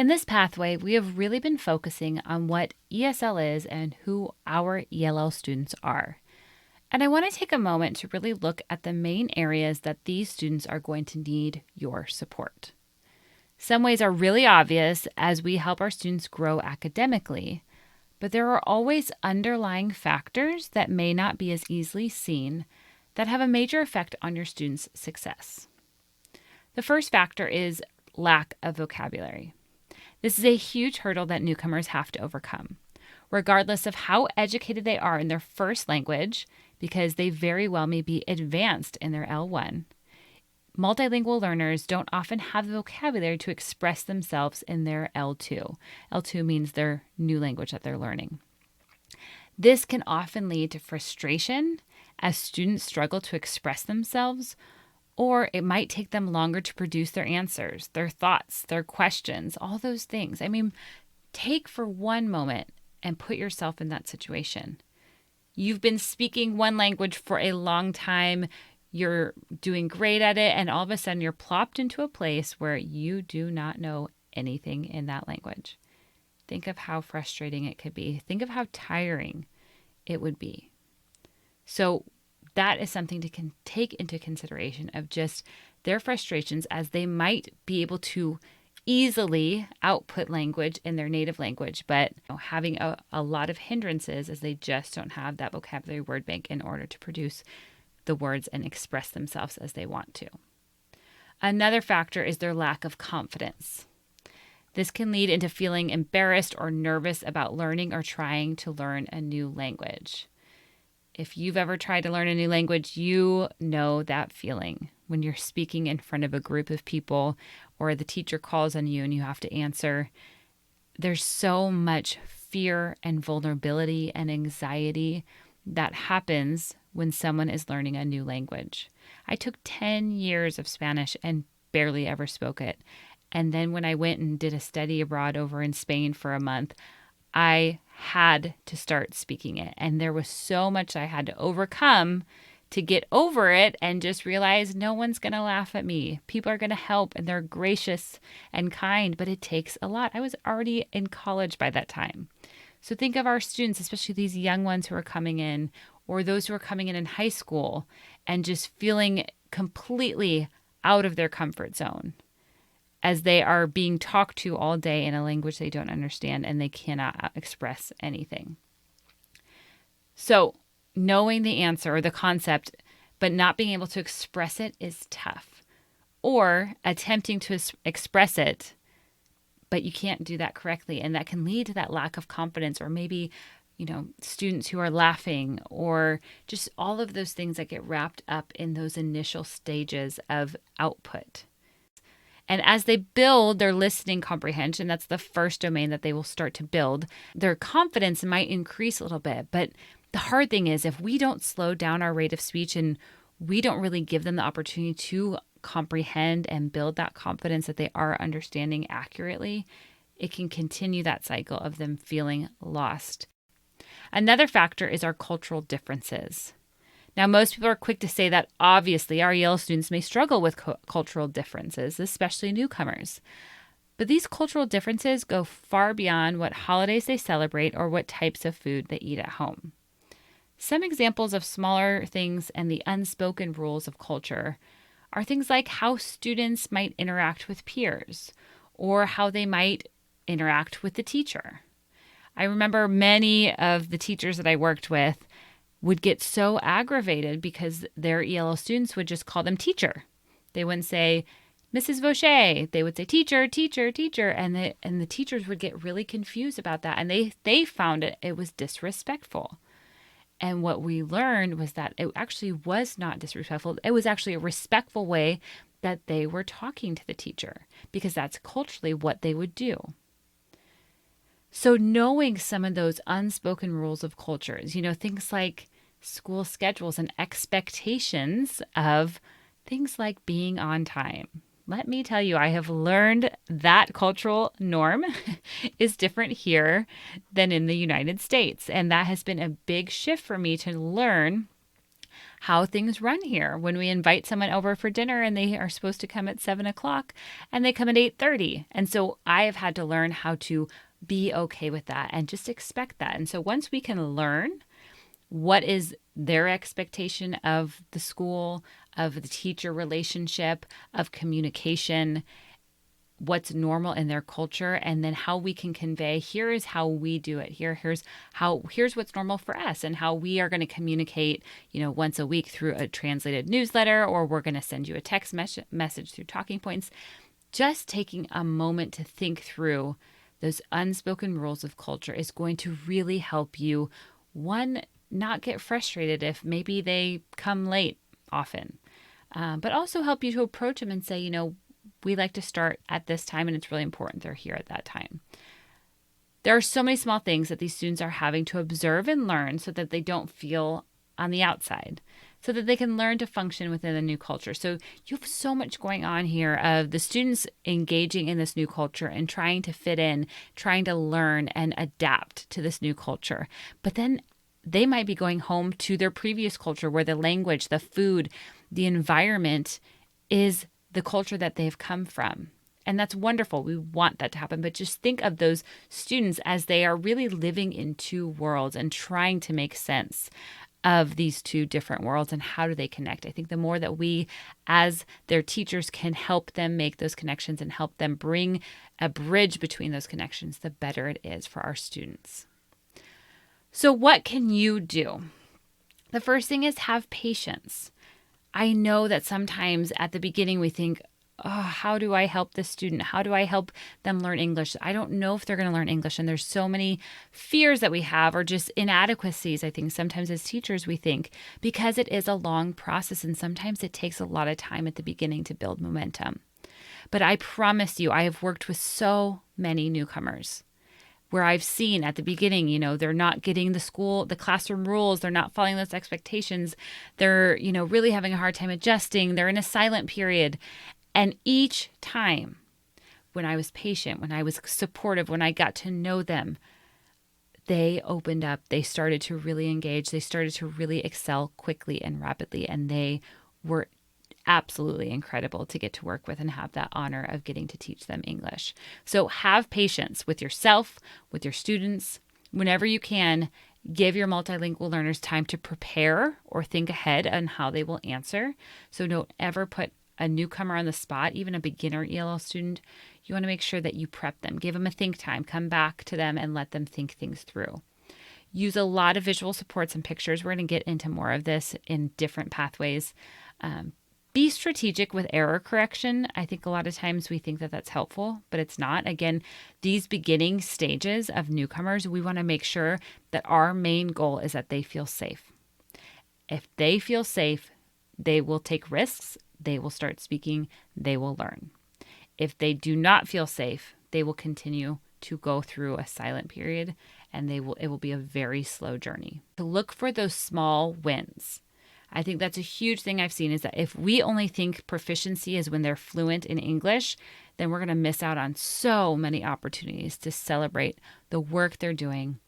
In this pathway, we have really been focusing on what ESL is and who our ELL students are. And I want to take a moment to really look at the main areas that these students are going to need your support. Some ways are really obvious as we help our students grow academically, but there are always underlying factors that may not be as easily seen that have a major effect on your students' success. The first factor is lack of vocabulary. This is a huge hurdle that newcomers have to overcome, regardless of how educated they are in their first language, because they very well may be advanced in their L1. Multilingual learners don't often have the vocabulary to express themselves in their L2. L2 means their new language that they're learning. This can often lead to frustration as students struggle to express themselves, or it might take them longer to produce their answers, their thoughts, their questions, all those things. Take for one moment and put yourself in that situation. You've been speaking one language for a long time, you're doing great at it, and all of a sudden you're plopped into a place where you do not know anything in that language. Think of how frustrating it could be. Think of how tiring it would be. So that is something to take into consideration of just their frustrations, as they might be able to easily output language in their native language, but having a lot of hindrances as they just don't have that vocabulary word bank in order to produce the words and express themselves as they want to. Another factor is their lack of confidence. This can lead into feeling embarrassed or nervous about learning or trying to learn a new language. If you've ever tried to learn a new language, you know that feeling when you're speaking in front of a group of people or the teacher calls on you and you have to answer. There's so much fear and vulnerability and anxiety that happens when someone is learning a new language. I took 10 years of Spanish and barely ever spoke it. And then when I went and did a study abroad over in Spain for a month, I had to start speaking it. And there was so much I had to overcome to get over it and just realize no one's going to laugh at me. People are going to help and they're gracious and kind, but it takes a lot. I was already in college by that time. So think of our students, especially these young ones who are coming in, or those who are coming in high school and just feeling completely out of their comfort zone as they are being talked to all day in a language they don't understand and they cannot express anything. So knowing the answer or the concept, but not being able to express it is tough. Or attempting to express it, but you can't do that correctly. And that can lead to that lack of confidence, or maybe, students who are laughing, or just all of those things that get wrapped up in those initial stages of output. And as they build their listening comprehension, that's the first domain that they will start to build, their confidence might increase a little bit. But the hard thing is, if we don't slow down our rate of speech and we don't really give them the opportunity to comprehend and build that confidence that they are understanding accurately, it can continue that cycle of them feeling lost. Another factor is our cultural differences. Now, most people are quick to say that obviously our EL students may struggle with cultural differences, especially newcomers. But these cultural differences go far beyond what holidays they celebrate or what types of food they eat at home. Some examples of smaller things and the unspoken rules of culture are things like how students might interact with peers or how they might interact with the teacher. I remember many of the teachers that I worked with would get so aggravated because their ELL students would just call them teacher. They wouldn't say Mrs. Vaucher. They would say teacher, teacher, teacher. And the teachers would get really confused about that. And they found it was disrespectful. And what we learned was that it actually was not disrespectful. It was actually a respectful way that they were talking to the teacher, because that's culturally what they would do. So knowing some of those unspoken rules of cultures, things like school schedules and expectations of things like being on time. Let me tell you, I have learned that cultural norm is different here than in the United States. And that has been a big shift for me to learn how things run here. When we invite someone over for dinner and they are supposed to come at 7 o'clock and they come at 8:30. And so I have had to learn how to be okay with that and just expect that. And so once we can learn what is their expectation of the school, of the teacher relationship, of communication, what's normal in their culture, and then how we can convey, here is how we do it. Here's what's normal for us and how we are going to communicate, once a week through a translated newsletter, or we're going to send you a text message through talking points. Just taking a moment to think through those unspoken rules of culture is going to really help you, one, not get frustrated if maybe they come late often, but also help you to approach them and say, we like to start at this time and it's really important they're here at that time. There are so many small things that these students are having to observe and learn so that they don't feel on the outside, so that they can learn to function within the new culture. So you have so much going on here of the students engaging in this new culture and trying to fit in, trying to learn and adapt to this new culture. But then they might be going home to their previous culture where the language, the food, the environment is the culture that they've come from. And that's wonderful. We want that to happen. But just think of those students as they are really living in two worlds and trying to make sense of these two different worlds and how do they connect. I think the more that we, as their teachers, can help them make those connections and help them bring a bridge between those connections, the better it is for our students. So what can you do? The first thing is have patience. I know that sometimes at the beginning we think, how do I help this student? How do I help them learn English? I don't know if they're going to learn English. And there's so many fears that we have, or just inadequacies, I think sometimes as teachers we think, because it is a long process and sometimes it takes a lot of time at the beginning to build momentum. But I promise you, I have worked with so many newcomers where I've seen at the beginning, they're not getting the classroom rules. They're not following those expectations. They're, really having a hard time adjusting. They're in a silent period. And each time when I was patient, when I was supportive, when I got to know them, they opened up. They started to really engage. They started to really excel quickly and rapidly. And they were absolutely incredible to get to work with and have that honor of getting to teach them English. So have patience with yourself, with your students. Whenever you can, give your multilingual learners time to prepare or think ahead on how they will answer. So don't ever put a newcomer on the spot, even a beginner ELL student. You want to make sure that you prep them, give them a think time, come back to them and let them think things through. Use a lot of visual supports and pictures. We're going to get into more of this in different pathways. Be strategic with error correction. I think a lot of times we think that that's helpful, but it's not. Again, these beginning stages of newcomers, we want to make sure that our main goal is that they feel safe. If they feel safe, they will take risks, they will start speaking, they will learn. If they do not feel safe, they will continue to go through a silent period and it will be a very slow journey. To look for those small wins. I think that's a huge thing I've seen is that if we only think proficiency is when they're fluent in English, then we're going to miss out on so many opportunities to celebrate the work they're doing,